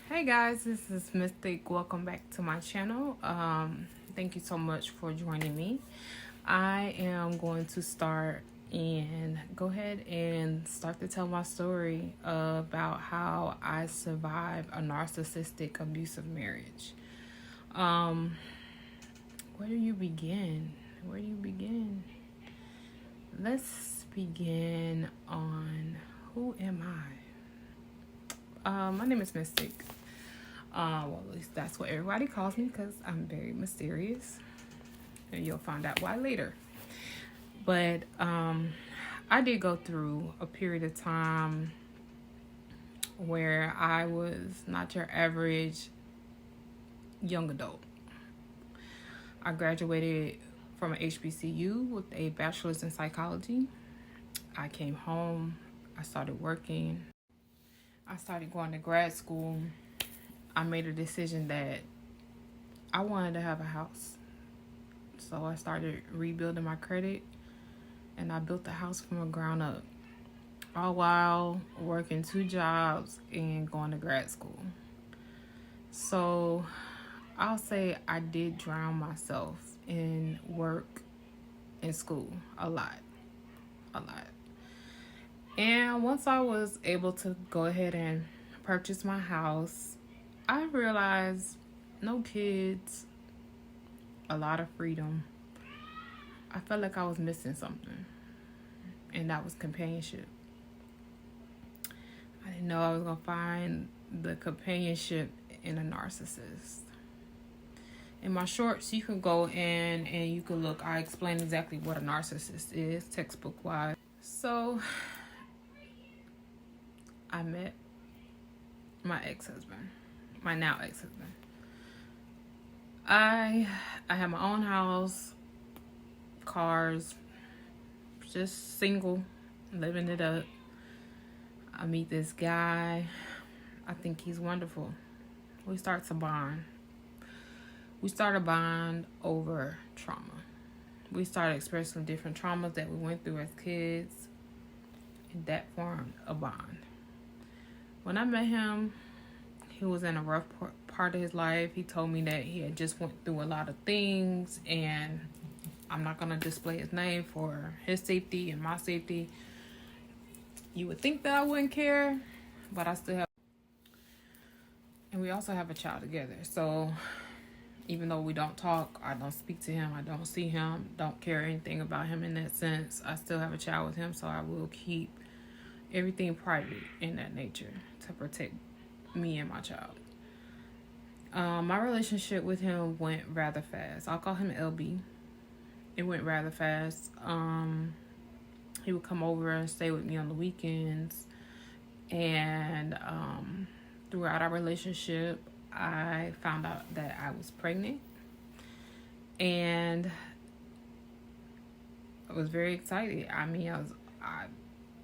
Hey guys, this is Mystic. Welcome back to my channel. Thank you so much for joining me. I am going to start and go ahead and start to tell my story about how I survived a narcissistic abusive marriage. Where do you begin? Let's begin on who am I? My name is Mystic. Well, at least that's what everybody calls me because I'm very mysterious. And you'll find out why later. But I did go through a period of time where I was not your average young adult. I graduated from an HBCU with a Bachelors in Psychology. I came home. I started working. I started going to grad school. I made a decision that I wanted to have a house. So I started rebuilding my credit and I built the house from the ground up, all while working 2 jobs and going to grad school. So I'll say I did drown myself in work and school a lot. And once I was able to go ahead and purchase my house, I realized no kids, a lot of freedom. I felt like I was missing something, and that was companionship. I didn't know I was going to find the companionship in a narcissist. In my shorts, you can go in and you can look. I explain exactly what a narcissist is, textbook-wise. So I met my ex-husband. My now ex-husband. I had my own house, cars, just single, living it up. I meet this guy. I think he's wonderful. We start to bond. We started a bond over trauma. We started expressing different traumas that we went through as kids, and that formed a bond. When I met him, he was in a rough part of his life. He told me that he had just went through a lot of things, and I'm not going to display his name for his safety and my safety. You would think that I wouldn't care, but I still have. And we also have a child together. So even though we don't talk, I don't speak to him, I don't see him, don't care anything about him in that sense, I still have a child with him, so I will keep everything private in that nature to protect me and my child. My relationship with him went rather fast. I'll call him LB. It went rather fast. He would come over and stay with me on the weekends. And throughout our relationship, I found out that I was pregnant. And I was very excited. I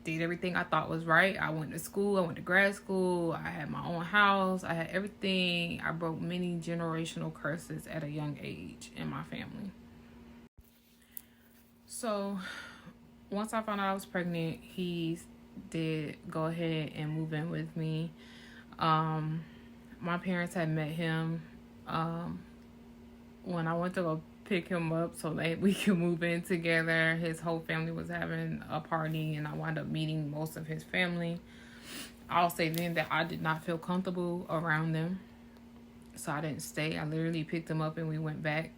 did everything I thought was right. I went to school. I went to grad school. I had my own house. I had everything. I broke many generational curses at a young age in my family. So once I found out I was pregnant, he did go ahead and move in with me. My parents had met him when I went to go pick him up so that we could move in together. His whole family was having a party, and I wound up meeting most of his family. I'll say then that I did not feel comfortable around them, so I didn't stay. I literally picked him up and we went back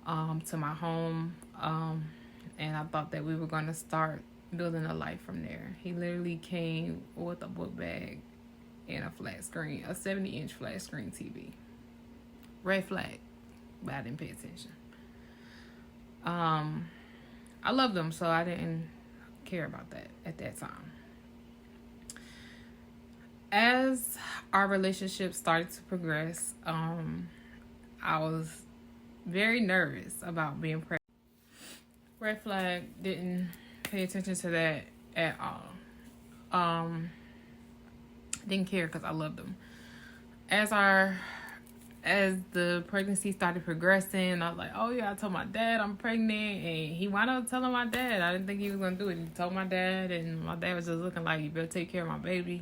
to my home, and I thought that we were going to start building a life from there. He literally came with a book bag and a flat screen, a 70-inch flat screen TV. Red flag, but I didn't pay attention. I loved him, so I didn't care about that at that time. As our relationship started to progress, I was very nervous about being pregnant. Red flag, didn't pay attention to that at all. Didn't care because I loved him. As the pregnancy started progressing, I was like, oh yeah, I told my dad I'm pregnant, and he wound up telling my dad. I didn't think he was going to do it. He told my dad, and my dad was just looking like, you better take care of my baby.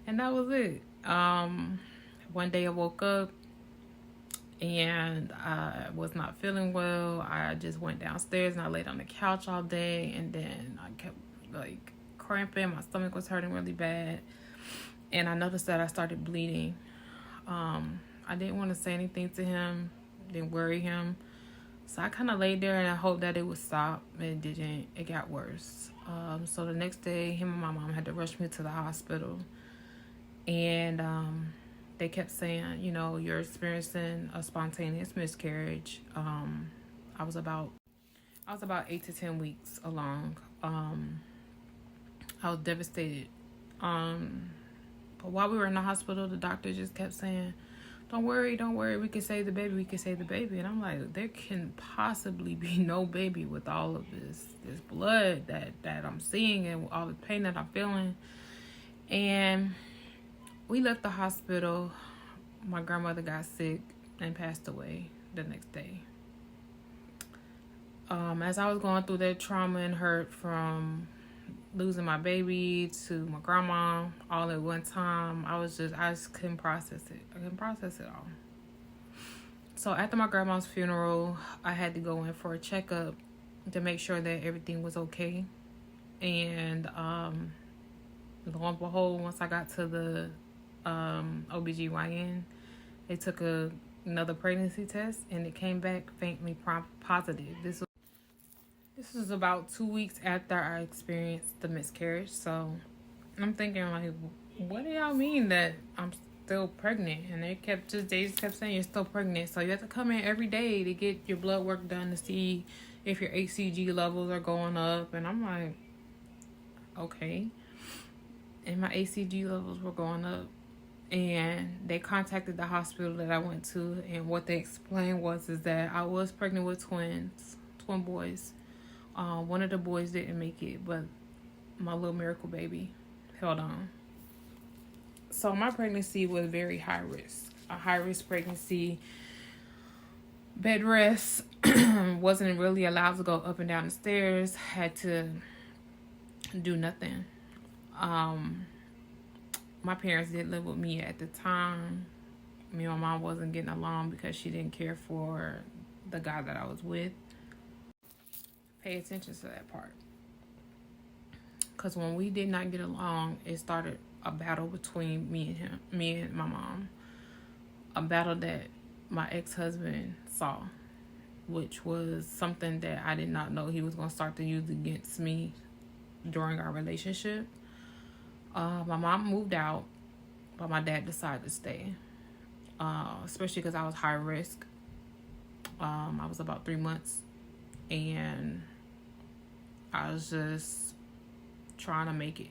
And that was it. One day I woke up and I was not feeling well. I just went downstairs and I laid on the couch all day, and then I kept like cramping. My stomach was hurting really bad, and I noticed that I started bleeding. I didn't want to say anything to him, didn't worry him. So I kind of laid there and I hoped that it would stop. It didn't. It got worse. So the next day, him and my mom had to rush me to the hospital. And they kept saying, you know, you're experiencing a spontaneous miscarriage. I was about 8 to 10 weeks along. I was devastated. But while we were in the hospital, the doctor just kept saying, don't worry, we can save the baby, And I'm like, there can possibly be no baby with all of this blood that I'm seeing and all the pain that I'm feeling. And we left the hospital. My grandmother got sick and passed away the next day. As I was going through that trauma and hurt from losing my baby to my grandma all at one time, I just couldn't process it. I couldn't process it all. So after my grandma's funeral, I had to go in for a checkup to make sure that everything was okay. And lo and behold, once I got to the OBGYN, they took another pregnancy test and it came back faintly positive. This was about 2 weeks after I experienced the miscarriage. So I'm thinking, like, what do y'all mean that I'm still pregnant? And they just kept saying you're still pregnant. So you have to come in every day to get your blood work done to see if your HCG levels are going up. And I'm like, okay. And my HCG levels were going up. And they contacted the hospital that I went to. And what they explained is that I was pregnant with twin boys. One of the boys didn't make it, but my little miracle baby held on. So my pregnancy was very high risk. A high risk pregnancy. Bed rest. Wasn't really allowed to go up and down the stairs. Had to do nothing. My parents didn't live with me at the time. Me and my mom wasn't getting along because she didn't care for the guy that I was with. Pay attention to that part. Because when we did not get along, it started a battle between me and my mom. A battle that my ex-husband saw, which was something that I did not know he was going to start to use against me during our relationship. My mom moved out, but my dad decided to stay, especially because I was high risk. I was about 3 months, and I was just trying to make it.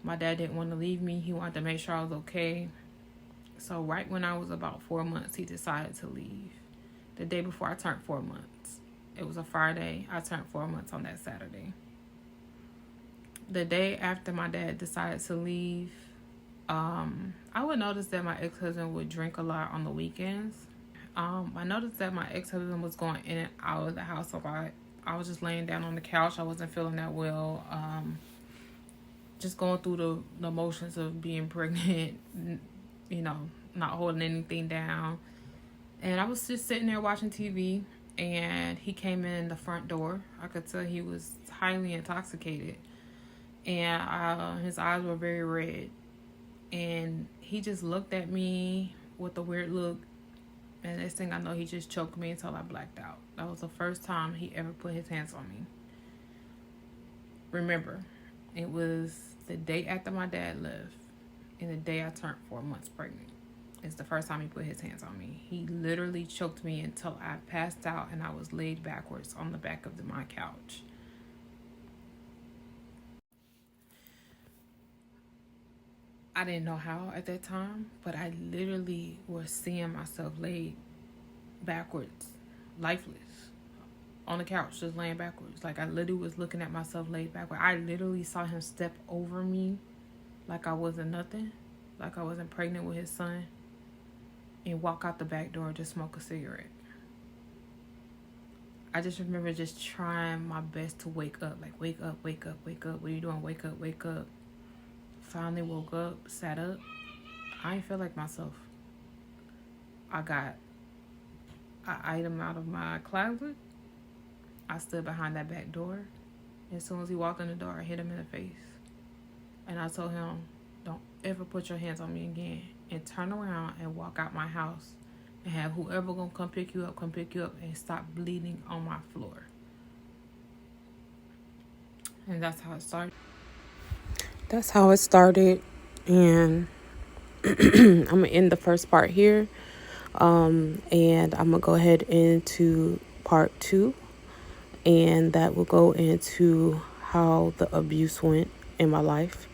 My dad didn't want to leave me. He wanted to make sure I was okay. So right when I was about 4 months, he decided to leave. The day before I turned 4 months. It was a Friday. I turned 4 months on that Saturday. The day after my dad decided to leave, I would notice that my ex-husband would drink a lot on the weekends. I noticed that my ex-husband was going in and out of the house a lot. I was just laying down on the couch. I wasn't feeling that well. Just going through the emotions of being pregnant, you know, not holding anything down. And I was just sitting there watching TV, and he came in the front door. I could tell he was highly intoxicated. And his eyes were very red. And he just looked at me with a weird look. And next thing I know, he just choked me until I blacked out. That was the first time he ever put his hands on me. Remember, it was the day after my dad left and the day I turned 4 months pregnant. It's the first time he put his hands on me. He literally choked me until I passed out and I was laid backwards on the back of my couch. I didn't know how at that time, but I literally was seeing myself laid backwards, lifeless, on the couch, just laying backwards. Like, I literally was looking at myself laid backwards. I literally saw him step over me like I wasn't nothing, like I wasn't pregnant with his son, and walk out the back door to smoke a cigarette. I just remember just trying my best to wake up. Like, wake up, wake up, wake up. What are you doing? Wake up, wake up. Finally woke up, sat up. I didn't feel like myself. I got an item out of my closet. I stood behind that back door. As soon as he walked in the door, I hit him in the face. And I told him, don't ever put your hands on me again. And turn around and walk out my house. And have whoever gonna come pick you up, and stop bleeding on my floor. And that's how it started. That's how it started. And I'm gonna end the first part here. And I'm gonna go ahead into part 2. And that will go into how the abuse went in my life.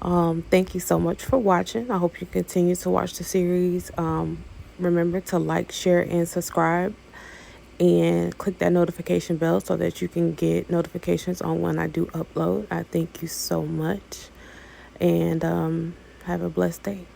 Thank you so much for watching. I hope you continue to watch the series. Remember to like, share, and subscribe. And click that notification bell so that you can get notifications on when I do upload. I thank you so much. And have a blessed day.